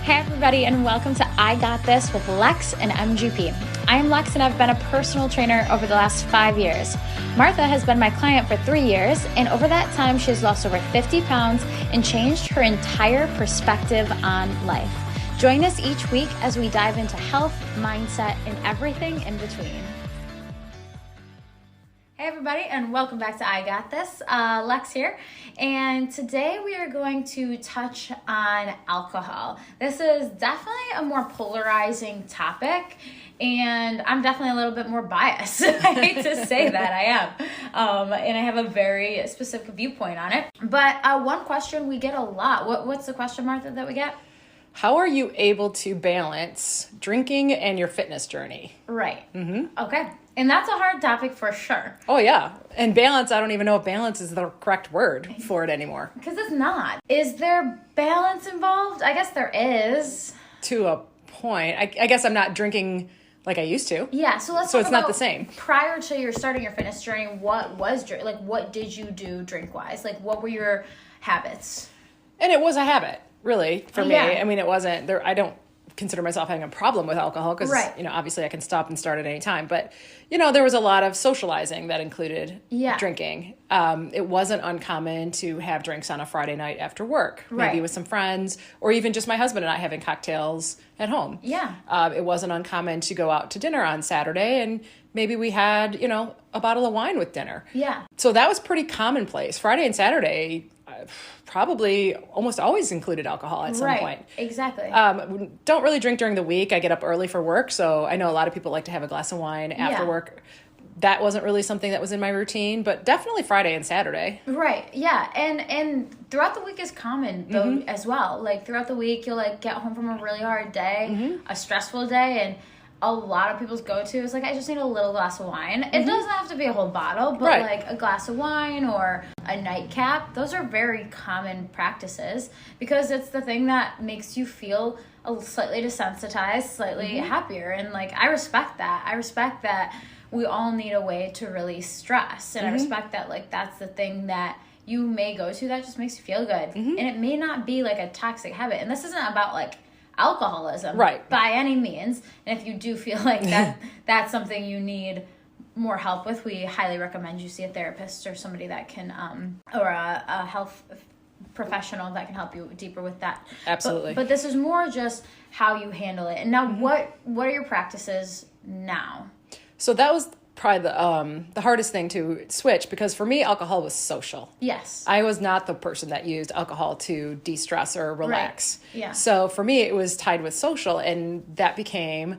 Hey everybody, and welcome to I Got This with LEX and MGP. I am Lex and I've been a personal trainer over the last 5 years. Martha has been my client for 3 years, and over that time she has lost over 50 pounds and changed her entire perspective on life. Join us each week as we dive into health, mindset, and everything in between. Hey everybody, and welcome back to I Got This. Lex here, and today we are going to touch on alcohol. This is definitely a more polarizing topic, and I'm definitely a little bit more biased. I hate to say that, I am, and I have a very specific viewpoint on it. But one question we get a lot, what's the question, Martha, that we get? How are you able to balance drinking and your fitness journey? Right. Mm-hmm. Okay. And that's a hard topic for sure. Oh, yeah. And balance, I don't even know if balance is the correct word for it anymore. Because it's not. Is there balance involved? I guess there is. To a point. I guess I'm not drinking like I used to. Yeah, so let's So talk it's not about the same. Prior to your starting your fitness journey, what did you do drink-wise? Like, what were your habits? And it was a habit, really, for me. Yeah. I mean, it wasn't there. I don't consider myself having a problem with alcohol because, right. Obviously I can stop and start at any time. But, there was a lot of socializing that included drinking. It wasn't uncommon to have drinks on a Friday night after work, maybe with some friends, or even just my husband and I having cocktails at home. Yeah. It wasn't uncommon to go out to dinner on Saturday and maybe we had, a bottle of wine with dinner. Yeah. So that was pretty commonplace. Friday and Saturday probably almost always included alcohol at some point. Exactly. Don't really drink during the week. I get up early for work, so I know a lot of people like to have a glass of wine after work. That wasn't really something that was in my routine, but definitely Friday and Saturday. Right. Yeah. And throughout the week is common though as well. Like throughout the week you'll get home from a really hard day, a stressful day, and a lot of people's go-to is I just need a little glass of wine. It doesn't have to be a whole bottle, but a glass of wine or a nightcap. Those are very common practices because it's the thing that makes you feel slightly desensitized, slightly happier. And I respect that. I respect that we all need a way to release stress. And I respect that that's the thing that you may go to that just makes you feel good. And it may not be a toxic habit. And this isn't about alcoholism by any means. And if you do feel that's something you need more help with, we highly recommend you see a therapist or somebody that can or a health professional that can help you deeper with that. Absolutely. But this is more just how you handle it. And now what are your practices now? So that was probably the hardest thing to switch because for me alcohol was social. Yes. I was not the person that used alcohol to de-stress or relax. Right. Yeah. So for me it was tied with social, and that became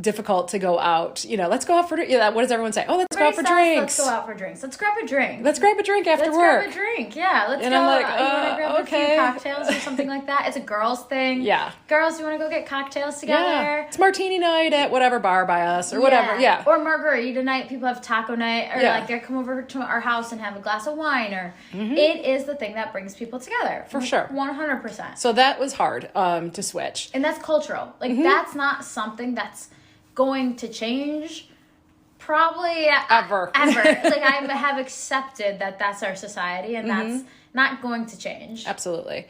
difficult to go out. Let's go out for what does everyone say? Oh, let's go out for drinks. Let's go out for drinks. Let's grab a drink. Let's grab a drink after work. Let's grab a drink. Yeah. Let's and go. I'm You want to grab a few cocktails or something like that? It's a girls thing. Yeah. Girls, you want to go get cocktails together? Yeah. It's martini night at whatever bar by us or whatever. Yeah. Or margarita night. People have taco night, or they come over to our house and have a glass of wine. Or it is the thing that brings people together. For sure. 100%. So that was hard to switch. And that's cultural. That's not something that's going to change probably ever. I have accepted that that's our society, and that's not going to change. Absolutely.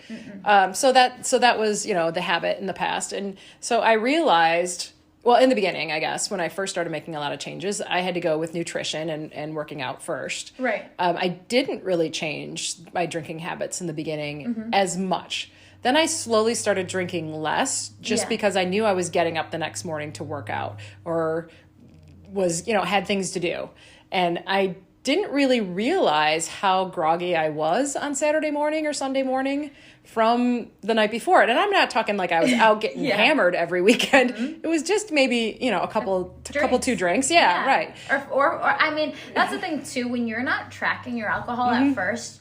So that was the habit in the past, and so I realized, well, in the beginning, I guess when I first started making a lot of changes, I had to go with nutrition and working out first. Right. I didn't really change my drinking habits in the beginning as much. Then I slowly started drinking less just because I knew I was getting up the next morning to work out or was, had things to do. And I didn't really realize how groggy I was on Saturday morning or Sunday morning from the night before. And I'm not talking I was out getting hammered every weekend. It was just maybe, a couple 2 drinks. Yeah, right. Or I mean, that's the thing too, when you're not tracking your alcohol at first,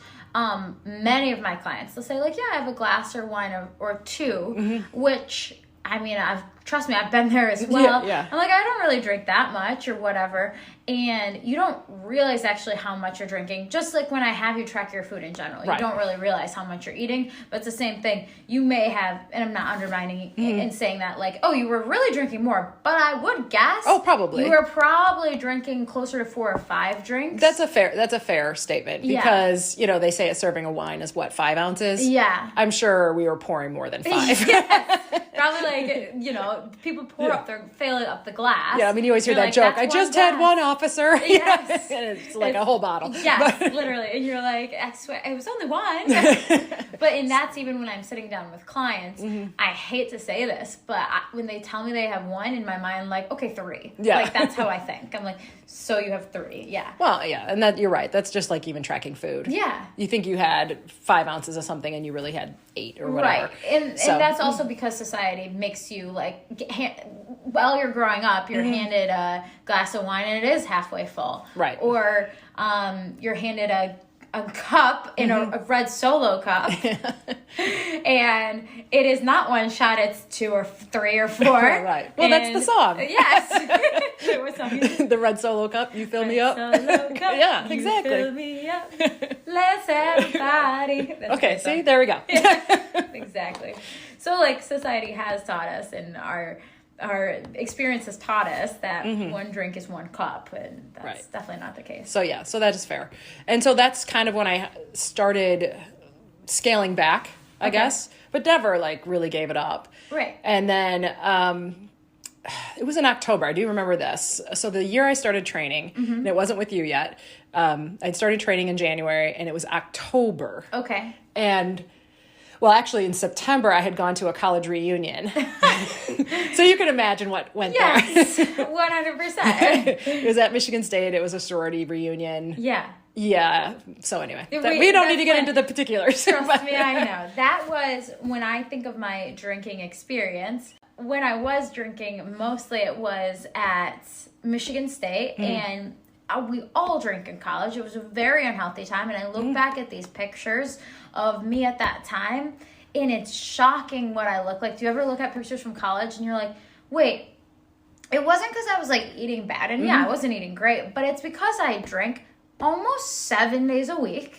many of my clients, they'll say I have a glass or wine or 2, which I mean, trust me, I've been there as well. Yeah. I'm I don't really drink that much or whatever. And you don't realize actually how much you're drinking. Just when I have you track your food in general, you don't really realize how much you're eating. But it's the same thing. You may have, and I'm not undermining and saying that you were really drinking more. But I would guess. Oh, probably. You were probably drinking closer to 4 or 5 drinks. That's a fair statement because, they say a serving of wine is 5 ounces? Yeah. I'm sure we were pouring more than 5. Yes. probably like, you know, people fill it up the glass. Yeah, I mean, you always hear that joke. I just had one, officer. Yes. And it's like a whole bottle. Yes, literally. And you're like, I swear, it was only one. And that's even when I'm sitting down with clients. I hate to say this, but when they tell me they have one, in my mind, like, okay, 3. Yeah. Like, that's how I think. I'm like, so you have 3. Yeah. Well, yeah, and that you're right. That's just like even tracking food. Yeah. You think you had 5 ounces of something and you really had 8 or whatever. Right. And that's also because society makes you like, while you're growing up, you're handed a glass of wine and it is halfway full. Right. Or you're handed a cup in a red Solo cup. And it is not one shot, it's 2 or 3 or 4. Right. Well, that's the song. Yes. What song is it? The red Solo cup, you fill me up. Solo cup, yeah, exactly. You fill me up. Let's have a party. That's okay, see, there we go. Exactly. So, like, society has taught us, and our experience has taught us that one drink is 1 cup, and that's definitely not the case. So, yeah, so that is fair. And so that's kind of when I started scaling back, I guess, but never, like, really gave it up. Right. And then it was in October. I do remember this. So the year I started training, and it wasn't with you yet, I'd started training in January, and it was October. Okay. And... well, actually, in September, I had gone to a college reunion. So you can imagine what went there. Yes, 100%. It was at Michigan State. It was a sorority reunion. Yeah. Yeah. So anyway, we don't need to get into the particulars. Trust me, I know. That was, when I think of my drinking experience, when I was drinking, mostly it was at Michigan State, and we all drink in college. It was a very unhealthy time, and I look back at these pictures of me at that time, and it's shocking what I look like. Do you ever look at pictures from college and you're like, wait, it wasn't because I was like eating bad, and yeah, I wasn't eating great, but it's because I drank almost 7 days a week,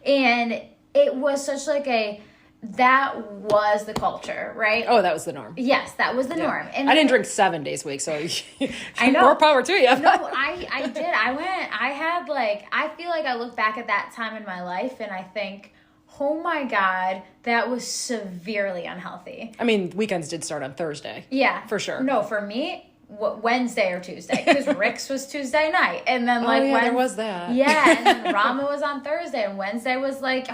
and it was such like that was the culture, right? Oh, that was the norm. Yes, that was the norm. And I didn't drink 7 days a week, so I know. More power to you. No, I did. I feel like I look back at that time in my life and I think, oh my God, that was severely unhealthy. I mean, weekends did start on Thursday. Yeah. For sure. No, for me, Wednesday or Tuesday, because Rick's was Tuesday night, and then there was that. Yeah, and then Rama was on Thursday, and Wednesday was like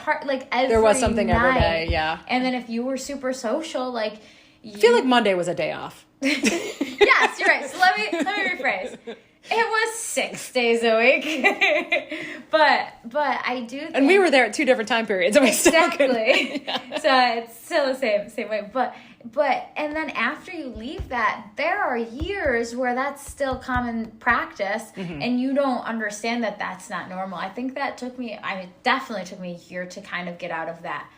every there was something night. every day, yeah. And then if you were super social, like I feel like Monday was a day off. Yes, you're right. So let me rephrase. It was 6 days a week, but I do think, and we were there at 2 different time periods. And exactly. Yeah. So it's still the same way. But and then after you leave that, there are years where that's still common practice, and you don't understand that that's not normal. I think that definitely took me a year to kind of get out of that.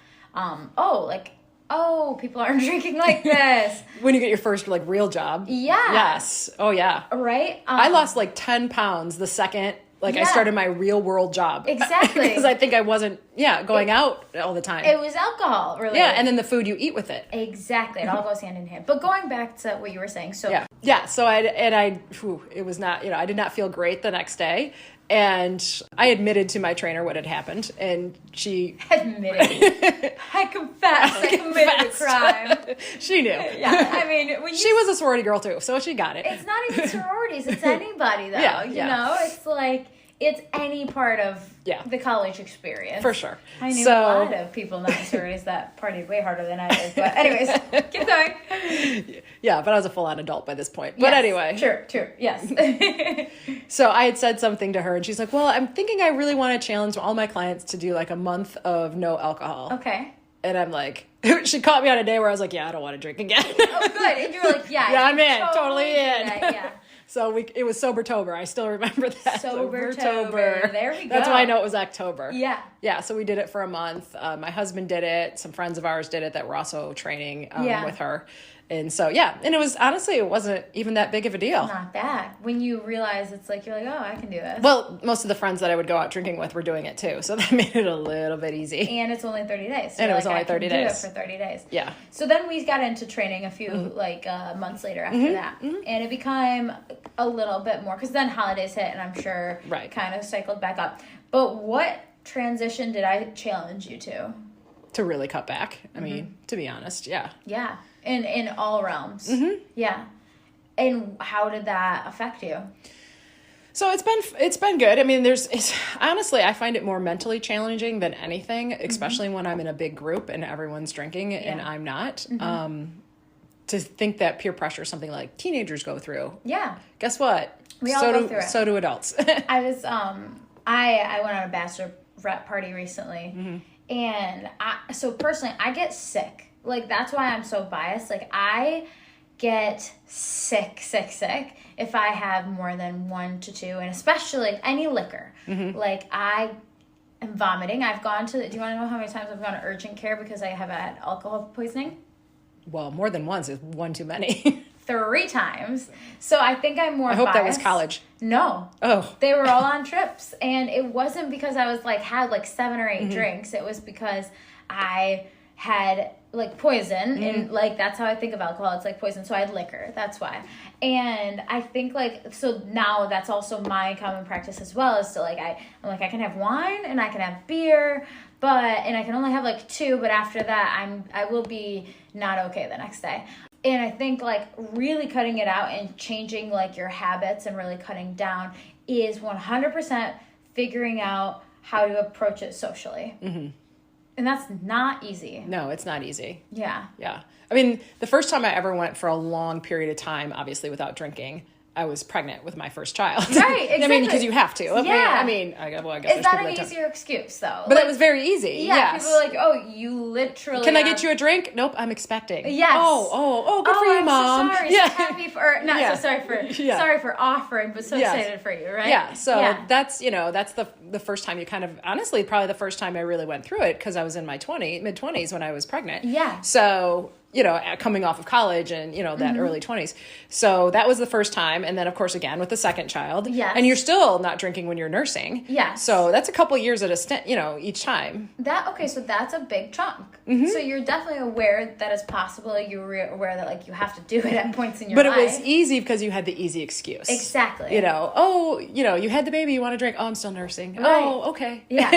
People aren't drinking like this. When you get your first real job. Yeah. Yes. Oh yeah. Right. I lost 10 pounds the second I started my real world job. Exactly. Because I think I wasn't going out all the time. It was alcohol, really. Yeah, and then the food you eat with it. Exactly. It all goes hand in hand. But going back to what you were saying, so yeah. So it was not, I did not feel great the next day. And I admitted to my trainer what had happened, and she admitted. I confessed. I committed a crime. She knew. Yeah, I mean, she was a sorority girl too, so she got it. It's not even sororities; it's anybody, though. Yeah, you know, it's like it's any part of the college experience. For sure. I knew a lot of people not in sororities that partied way harder than I did. But anyways, keep going. Yeah, but I was a full-on adult by this point. But anyway. True, yes. So I had said something to her, and she's like, well, I'm thinking I really want to challenge all my clients to do a month of no alcohol. Okay. And I'm like, she caught me on a day where I was like, yeah, I don't want to drink again. Oh, good. And you were like, yeah. Yeah, I'm in. Totally in. Yeah. So it was Sobertober. I still remember that. Sobertober. There we go. That's why I know it was October. Yeah. Yeah, so we did it for a month. My husband did it. Some friends of ours did it that were also training with her. And so, and it was, honestly, it wasn't even that big of a deal. Not bad. When you realize you're like, oh, I can do this. Well, most of the friends that I would go out drinking with were doing it too. So that made it a little bit easy. And it's only 30 days. So and it was only 30 days. Do it for 30 days. Yeah. So then we got into training a few, months later after that. Mm-hmm. And it became a little bit more, because then holidays hit, and I'm sure kind of cycled back up. But what transition did I challenge you to? to really cut back. I mean, to be honest, yeah. Yeah, in all realms. Mm-hmm. Yeah. And how did that affect you? So it's been good. I mean, honestly, I find it more mentally challenging than anything, especially when I'm in a big group and everyone's drinking and I'm not. To think that peer pressure is something like teenagers go through. Yeah. Guess what? We all go through it. So do adults. I was I went on a bachelorette party recently, and so personally, I get sick. Like, that's why I'm so biased. Like, I get sick if I have more than 1 to 2, and especially any liquor. Like, I am vomiting. I've gone to, do you want to know how many times I've gone to urgent care because I have had alcohol poisoning? Well, more than once is one too many. 3 times. So I think I'm more biased. I hope that was college. No. Oh. They were all on trips. And it wasn't because I was had 7 or 8 drinks. It was because I had poison, and that's how I think of alcohol. It's like poison. So I had liquor. That's why. And I think so now that's also my common practice as well, is to I can have wine and I can have beer, and I can only have 2, but after that I will be not okay the next day. And I think really cutting it out and changing your habits and really cutting down is 100% figuring out how to approach it socially. And that's not easy. No, it's not easy. Yeah. Yeah. I mean, the first time I ever went for a long period of time, obviously without drinking, I was pregnant with my first child. Right, exactly. I mean, because you have to. Yeah. I guess is that an easier excuse, though? But it was very easy. Yeah, yes. people are oh, you literally Can I get you a drink? Nope, I'm expecting. Yes. Oh, good for you, I'm Mom. So sorry. Yeah. So happy for, so sorry for offering, but so excited for you, right? Yeah, so that's, that's the first time you kind of, honestly, probably the first time I really went through it, because I was in my mid-20s when I was pregnant. Yeah. So, coming off of college and, that early 20s. So that was the first time. And then, of course, again, with the second child. Yes. And you're still not drinking when you're nursing. Yes. So that's a couple years at a stint, each time. So that's a big chunk. So you're definitely aware that it's possible. You're aware that, you have to do it at points in your life. But it was easy because you had the easy excuse. Exactly. You had the baby, you want to drink? Oh, I'm still nursing. Right. Oh, okay. Yeah.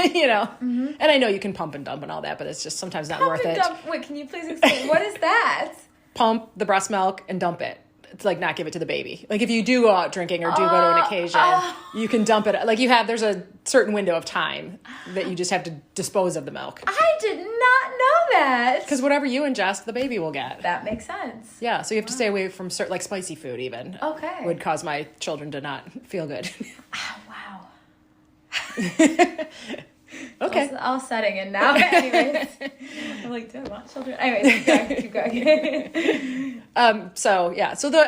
And I know you can pump and dump and all that, but it's just sometimes not worth it. Wait, can you please explain? What is that? Pump the breast milk and dump it. It's not give it to the baby. If you do go out drinking or do go to an occasion, you can dump it. There's a certain window of time that you just have to dispose of the milk. I did not know that. Because whatever you ingest, the baby will get. That makes sense. Yeah, so you have to stay away from certain, spicy food even. Okay. Would cause my children to not feel good. Wow. Okay. All setting in now. Anyways. I'm do I want children? Anyways, keep going. So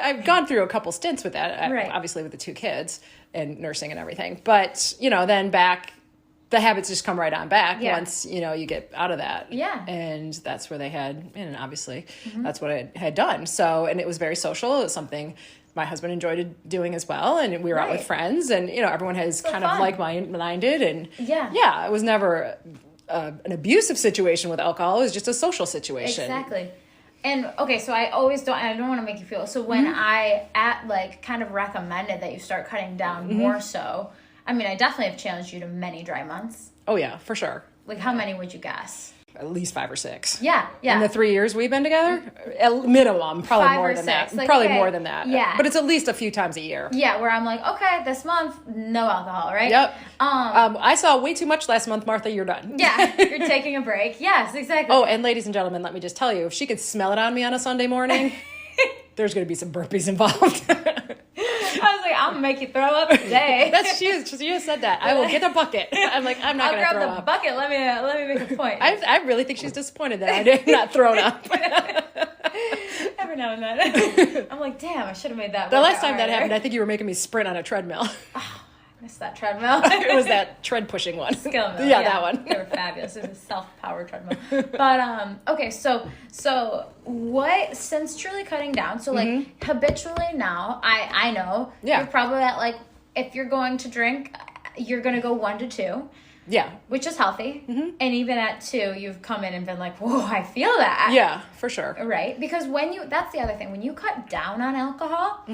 I've gone through a couple stints with that, right. Obviously with the 2 kids and nursing and everything. But, then back, the habits just come right on back once, you get out of that. Yeah. And that's where they had, and obviously that's what I had done. So, and it was very social. It was something my husband enjoyed doing as well, and we were out with friends, and everyone has kind of like-minded, and it was never an abusive situation with alcohol. It was just a social situation. Exactly. And okay, so I don't want to make you feel, so when I kind of recommended that you start cutting down more so, I mean, I definitely have challenged you to many dry months. Oh yeah, for sure. How many would you guess? At least 5 or 6. Yeah. In the 3 years we've been together, at minimum, probably 5 more or than 6. that. Probably more than that. Yeah. But it's at least a few times a year. Yeah, where I'm okay, this month, no alcohol, right? Yep. I saw way too much last month, Martha, you're done. Yeah, you're taking a break. Yes, exactly. Oh, and ladies and gentlemen, let me just tell you, if she could smell it on me on a Sunday morning, there's going to be some burpees involved. I was I'll make you throw up today. That's she just said that. I will get a bucket. I'm I'm not going to throw up. I'll grab the bucket. Let me make a point. I really think she's disappointed that I not thrown up. Every now and then. I'm damn, I should have made that. The last time that happened, I think you were making me sprint on a treadmill. Oh, I missed that treadmill. It was that tread pushing one. Skill mill. Yeah, that one. They were fabulous. It was a self-powered treadmill. But okay, so what, since truly cutting down, so habitually now, I know you're probably at if you're going to drink, you're going to go 1 to 2. Yeah. Which is healthy. And even at 2, you've come in and been whoa, I feel that. Yeah, for sure. Right? Because that's the other thing. When you cut down on alcohol,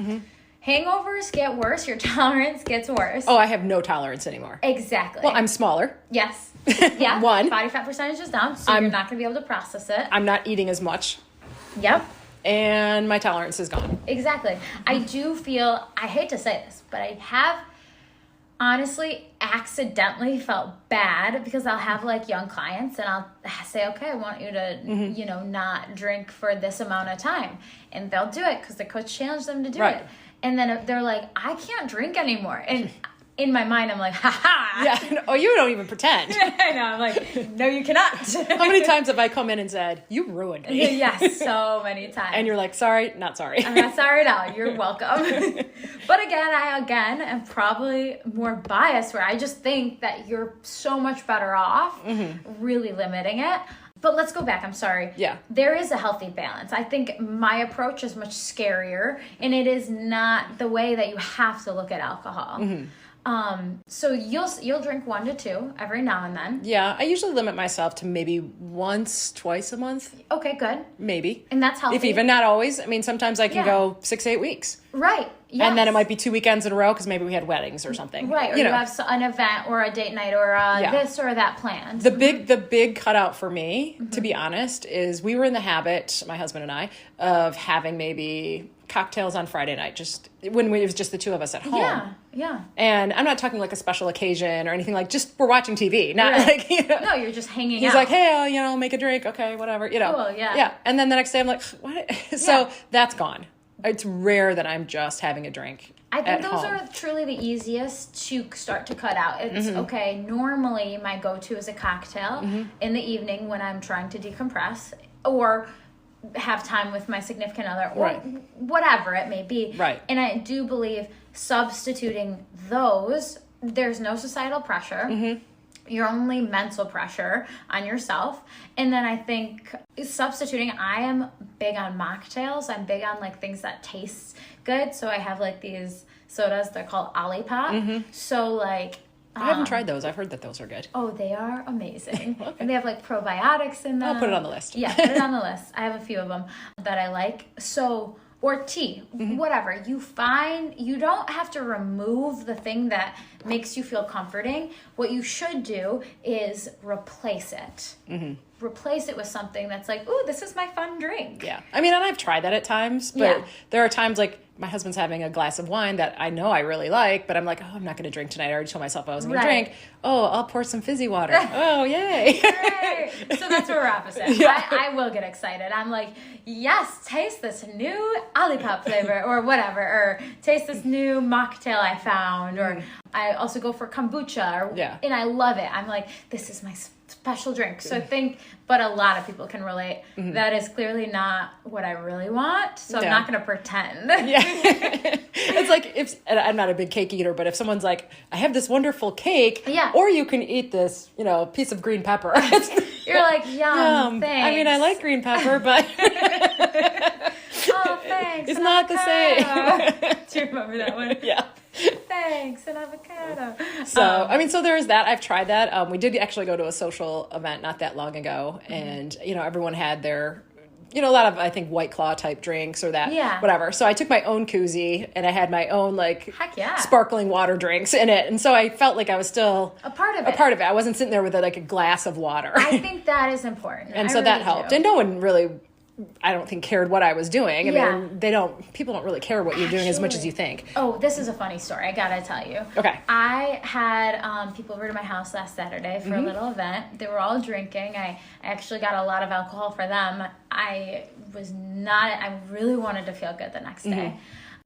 hangovers get worse. Your tolerance gets worse. Oh, I have no tolerance anymore. Exactly. Well, I'm smaller. Yes. Yeah. One. Body fat percentage is down, so you're not going to be able to process it. I'm not eating as much. Yep. And my tolerance is gone. Exactly. I do feel, I hate to say this, but I have honestly accidentally felt bad because I'll have like young clients and I'll say, okay, I want you to, not drink for this amount of time. And they'll do it because the coach challenged them to do it. And then they're like, I can't drink anymore. And in my mind, I'm like, ha-ha. Yeah. Oh, you don't even pretend. I know. I'm like, no, you cannot. How many times have I come in and said, you ruined me? Yes, so many times. And you're like, sorry, not sorry. I'm not sorry at all. You're welcome. But I am probably more biased where I just think that you're so much better off really limiting it. But let's go back. I'm sorry. Yeah. There is a healthy balance. I think my approach is much scarier, and it is not the way that you have to look at alcohol. So you'll drink 1 to 2 every now and then. Yeah, I usually limit myself to maybe once, twice a month. Okay, good. Maybe. And that's healthy. If even not always. I mean, sometimes I can go 6-8 weeks. Right. Yes. And then it might be 2 weekends in a row because maybe we had weddings or something. Right. Or you have an event or a date night or this or that planned. The big cutout for me, to be honest, is we were in the habit, my husband and I, of having maybe cocktails on Friday night, just when it was just the two of us at home. Yeah. And I'm not talking like a special occasion or anything, like just we're watching TV, not like, No, you're just hanging out. He's like, hey, I'll make a drink. Okay, whatever, Cool, yeah. Yeah. And then the next day I'm like, what? So that's gone. It's rare that I'm just having a drink. I think those are truly the easiest to start to cut out. It's okay. Normally my go-to is a cocktail in the evening when I'm trying to decompress or have time with my significant other or whatever it may be. Right. And I do believe substituting those, there's no societal pressure. Your only mental pressure on yourself. And then I think substituting, I am big on mocktails. I'm big on like things that taste good. So I have like these sodas, they're called Olipop. So like I haven't tried those. I've heard that those are good. Oh, they are amazing. Okay. And they have like probiotics in them. I'll put it on the list. Yeah, put it on the list. I have a few of them that I like. So, or tea, whatever. You don't have to remove the thing that makes you feel comforting. What you should do is replace it. Replace it with something that's like, ooh, this is my fun drink. Yeah. I mean, and I've tried that at times, but there are times like my husband's having a glass of wine that I know I really like, but I'm like, oh, I'm not going to drink tonight. I already told myself I wasn't going to drink. Oh, I'll pour some fizzy water. Oh, yay. Right. So that's where we're opposite. Yeah. I will get excited. I'm like, yes, taste this new Olipop flavor or whatever, or taste this new mocktail I found, or I also go for kombucha, and I love it. I'm like, this is my special drink. So I think, but a lot of people can relate. That is clearly not what I really want. So I'm not going to pretend. It's like and I'm not a big cake eater, but if someone's like, I have this wonderful cake, or you can eat this, piece of green pepper. You're like, yum, thanks. I mean, I like green pepper, but oh, thanks. It's not the same. Do you remember that one? Yeah. Thanks, an avocado. So there is that. I've tried that. We did actually go to a social event not that long ago, and everyone had their, a lot of, I think, White Claw type drinks or that, whatever. So I took my own koozie and I had my own sparkling water drinks in it, and so I felt like I was still a part of it. I wasn't sitting there with a glass of water. I think that is important, and so that helped. And no one really, I don't think, cared what I was doing. I mean, people don't really care what you're doing as much as you think. Oh, this is a funny story. I gotta tell you. Okay. I had people over to my house last Saturday for a little event. They were all drinking. I actually got a lot of alcohol for them. I really wanted to feel good the next day.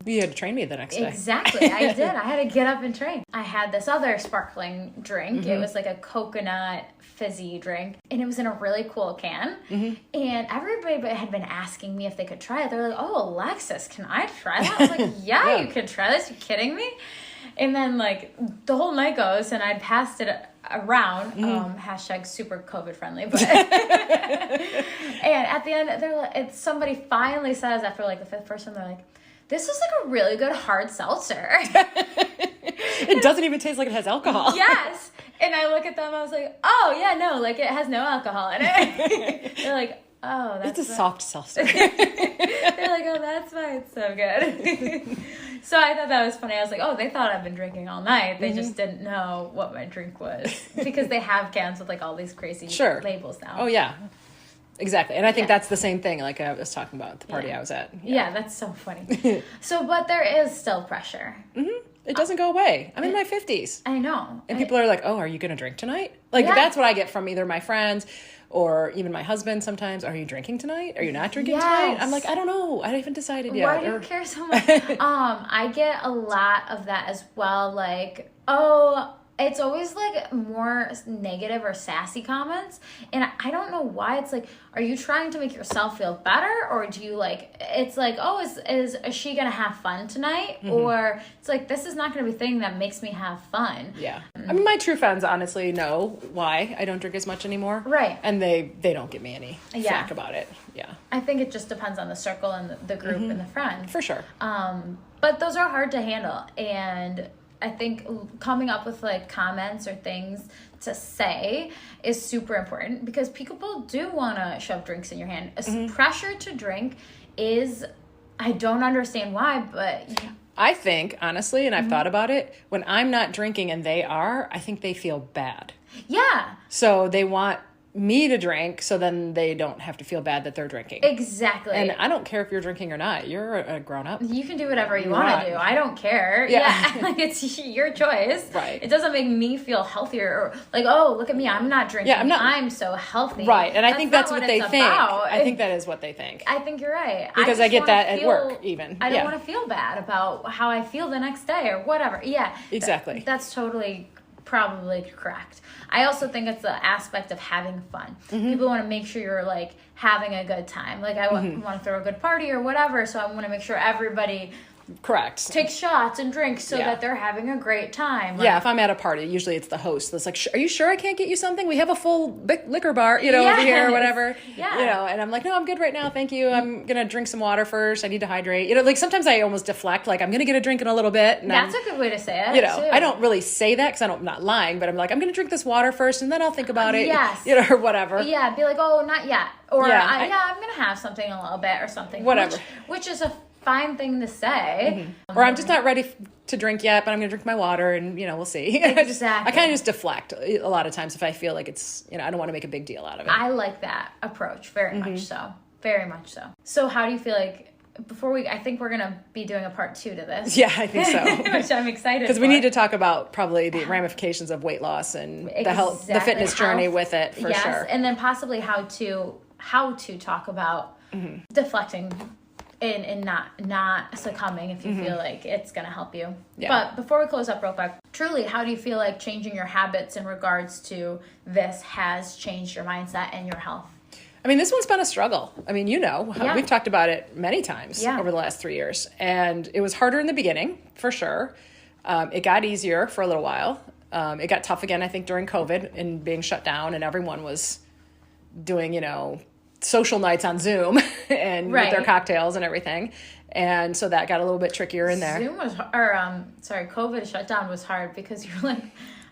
You had to train me the next day. Exactly, I did. I had to get up and train. I had this other sparkling drink. It was like a coconut fizzy drink, and it was in a really cool can. And everybody had been asking me if they could try it. They're like, "Oh, Alexis, can I try that?" I was like, "Yeah, you could try this. You kidding me?" And then the whole night goes, and I passed it around. Hashtag super COVID friendly, but and at the end, they're like, somebody finally says after the fifth person, they're like, this is a really good hard seltzer. It doesn't even taste like it has alcohol. Yes. And I look at them, I was like, oh, yeah, no, it has no alcohol in it. They're like, oh, that's... It's a soft seltzer. They're like, oh, that's why it's so good. So I thought that was funny. I was like, oh, they thought I've been drinking all night. They just didn't know what my drink was. Because they have cans with like all these crazy labels now. Oh, yeah. Exactly. And I think that's the same thing like I was talking about at the party I was at. Yeah, that's so funny. So, but there is still pressure. It doesn't go away. I'm in my 50s. I know. And people are like, oh, are you going to drink tonight? Like, that's what I get from either my friends or even my husband sometimes. Are you drinking tonight? Are you not drinking tonight? I'm like, I don't know. I haven't decided yet. Why do you care so much? I get a lot of that as well. Like, oh... It's always like more negative or sassy comments. And I don't know why. It's like, are you trying to make yourself feel better? Or do you like, it's like, oh, is she going to have fun tonight? Or it's like, this is not going to be a thing that makes me have fun. Yeah. I mean, my true friends honestly know why I don't drink as much anymore. Right. And they don't give me any flack about it. Yeah. I think it just depends on the circle and the group and the friends. For sure. But those are hard to handle. And I think coming up with like comments or things to say is super important because people do want to shove drinks in your hand. Pressure to drink is, I don't understand why, but... I think, honestly, and I've thought about it, when I'm not drinking and they are, I think they feel bad. Yeah. So they want me to drink so then they don't have to feel bad that they're drinking. Exactly. And I don't care if you're drinking or not. You're a grown-up. You can do whatever you want to do. I don't care. Yeah. Like, it's your choice. Right. It doesn't make me feel healthier or like, oh, look at me. I'm not drinking. Yeah, I'm so healthy. Right. And I think that's what they think. About. I think that is what they think. I think you're right. Because I get that at work even. I don't want to feel bad about how I feel the next day or whatever. Yeah. Exactly. That's totally probably correct. I also think it's the aspect of having fun. People want to make sure you're like having a good time. Like I want to throw a good party or whatever, so I want to make sure everybody takes shots and drinks so that they're having a great time. Like, if I'm at a party, usually it's the host that's like, are you sure I can't get you something? We have a full liquor bar, over here or whatever. Yeah. And I'm like, no, I'm good right now. Thank you. I'm going to drink some water first. I need to hydrate. Like sometimes I almost deflect, like I'm going to get a drink in a little bit. And that's a good way to say it. Too. I don't really say that because I'm not lying, but I'm like, I'm going to drink this water first and then I'll think about it. Yes. Or whatever. Yeah. Be like, oh, not yet. Or I'm going to have something a little bit or something. Whatever. Which is a fine thing to say. Or I'm just not ready to drink yet, but I'm going to drink my water and, we'll see. Exactly. I kind of just deflect a lot of times if I feel like it's, I don't want to make a big deal out of it. I like that approach very much so. Very much so. So how do you feel like, I think we're going to be doing a part 2 to this. Yeah, I think so. Which I'm excited because we need to talk about probably the ramifications of weight loss and the fitness journey with it for sure. And then possibly how to talk about deflecting and not succumbing if you feel like it's going to help you. Yeah. But before we close up real quick, truly, how do you feel like changing your habits in regards to this has changed your mindset and your health? I mean, this one's been a struggle. I mean, we've talked about it many times over the last 3 years. And it was harder in the beginning, for sure. It got easier for a little while. It got tough again, I think, during COVID and being shut down and everyone was doing, social nights on Zoom and with their cocktails and everything. And so that got a little bit trickier in there. COVID shutdown was hard because you're like,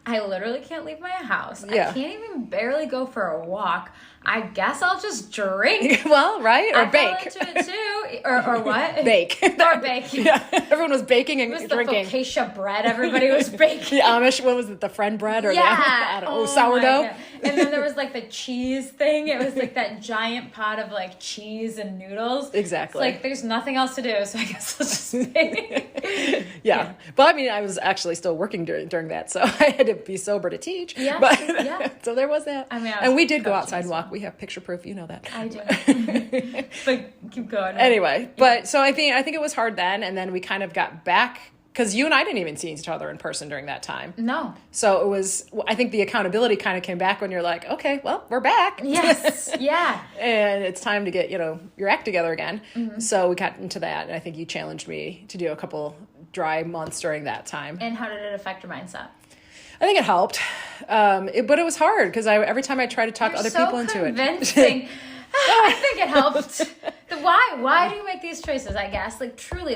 I literally can't leave my house. Yeah. I can't even barely go for a walk. I guess I'll just drink. Well, right? Or bake. I fell into it too. Or what? Bake. Or bake. Yeah. Everyone was baking and drinking. It was the focaccia bread everybody was baking. The Amish, what was it? The friend bread? Or sourdough? And then there was like the cheese thing. It was like that giant pot of like cheese and noodles. Exactly. It's like there's nothing else to do, so I guess I'll just bake. Yeah. But I mean, I was actually still working during that, so I had to be sober to teach. Yeah. But so there was that. I mean, and we did go outside and walk. We have picture proof, you know that. I do. But keep going. Anyway, but so I think it was hard then, and then we kind of got back because you and I didn't even see each other in person during that time. No. So it was. I think the accountability kind of came back when you're like, okay, well, we're back. Yes. Yeah. And it's time to get your act together again. Mm-hmm. So we got into that, and I think you challenged me to do a couple dry months during that time. And how did it affect your mindset? I think it helped, but it was hard because every time I tried to talk other people into it. Convincing. I think it helped. Why do you make these choices? I guess truly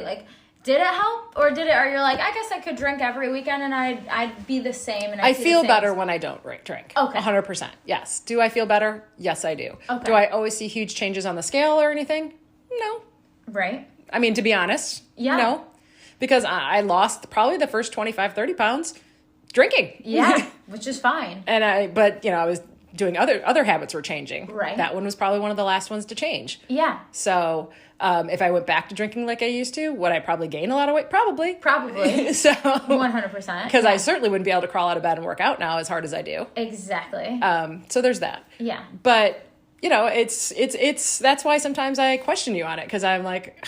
did it help or did it? Or you're like, I guess I could drink every weekend and I'd be the same. And I feel better when I don't drink. Okay, 100%. Yes. Do I feel better? Yes, I do. Okay. Do I always see huge changes on the scale or anything? No. Right. I mean, to be honest, yeah. No. because I lost probably the first 25, 30 pounds drinking. Yeah, which is fine. But I was doing other habits were changing. Right. That one was probably one of the last ones to change. Yeah. So if I went back to drinking like I used to, would I probably gain a lot of weight? Probably. So 100%. Because I certainly wouldn't be able to crawl out of bed and work out now as hard as I do. Exactly. So there's that. Yeah. But it's that's why sometimes I question you on it, because I'm like,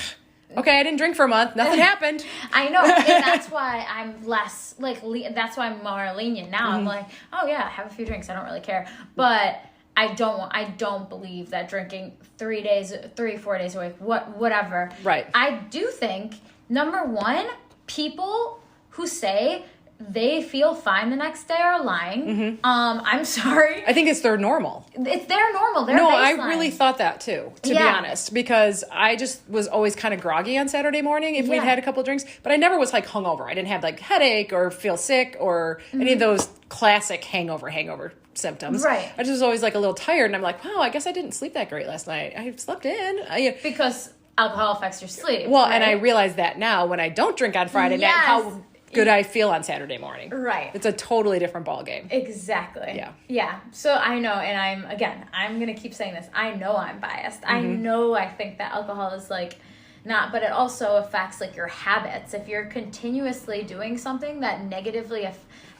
okay, I didn't drink for a month, nothing happened. I know, and that's why I'm less that's why I'm more lenient now. I'm like, oh yeah, have a few drinks, I don't really care. But I don't believe that drinking 4 days a week, whatever. Right. I do think, number one, people who say they feel fine the next day are lying. I'm sorry. I think it's their normal. It's their normal. Their No, baseline. I really thought that too, to be honest, because I just was always kind of groggy on Saturday morning if we'd had a couple of drinks, but I never was like hungover. I didn't have like headache or feel sick or any of those classic hangover symptoms. Right. I just was always like a little tired, and I'm like, wow, I guess I didn't sleep that great last night. I slept in. Because alcohol affects your sleep. Well, right? and I realize that now when I don't drink on Friday night, how good I feel on Saturday morning. Right. It's a totally different ballgame. Exactly. Yeah. Yeah. So I know, and I'm going to keep saying this. I know I'm biased. I know I think that alcohol is like not, but it also affects like your habits. If you're continuously doing something that negatively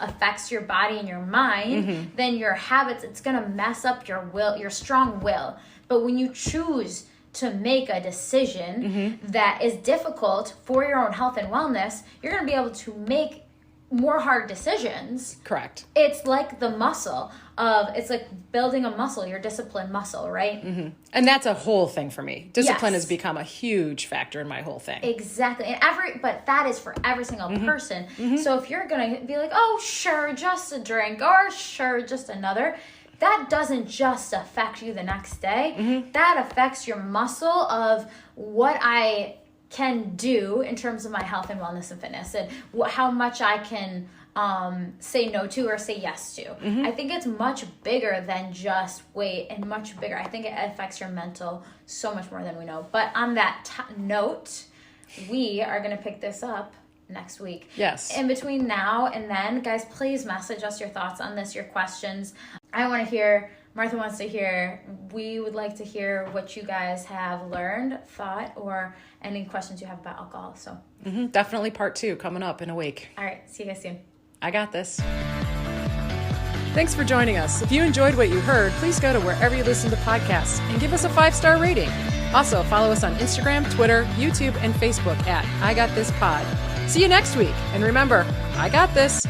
affects your body and your mind, then your habits, it's going to mess up your will, your strong will. But when you choose to make a decision that is difficult for your own health and wellness, you're going to be able to make more hard decisions. Correct. It's like the muscle it's like building a muscle, your discipline muscle, right? And that's a whole thing for me. Discipline Yes. has become a huge factor in my whole thing. Exactly. But that is for every single person. So if you're going to be like, oh, sure, just a drink, or sure, just another, that doesn't just affect you the next day. That affects your muscle of what I can do in terms of my health and wellness and fitness, and how much I can say no to or say yes to. I think it's much bigger than just weight, and much bigger. I think it affects your mental so much more than we know. But on that note, we are going to pick this up next week. Yes. In between now and then, guys, please message us your thoughts on this, your questions. I want to hear, Martha wants to hear, we would like to hear what you guys have learned, thought, or any questions you have about alcohol. So Definitely part 2 coming up in a week. all right, see you guys soon. I got this. Thanks for joining us. If you enjoyed what you heard, please go to wherever you listen to podcasts and give us a 5-star rating. Also, follow us on Instagram, Twitter, YouTube, and Facebook at I Got This Pod. See you next week. And remember, I got this.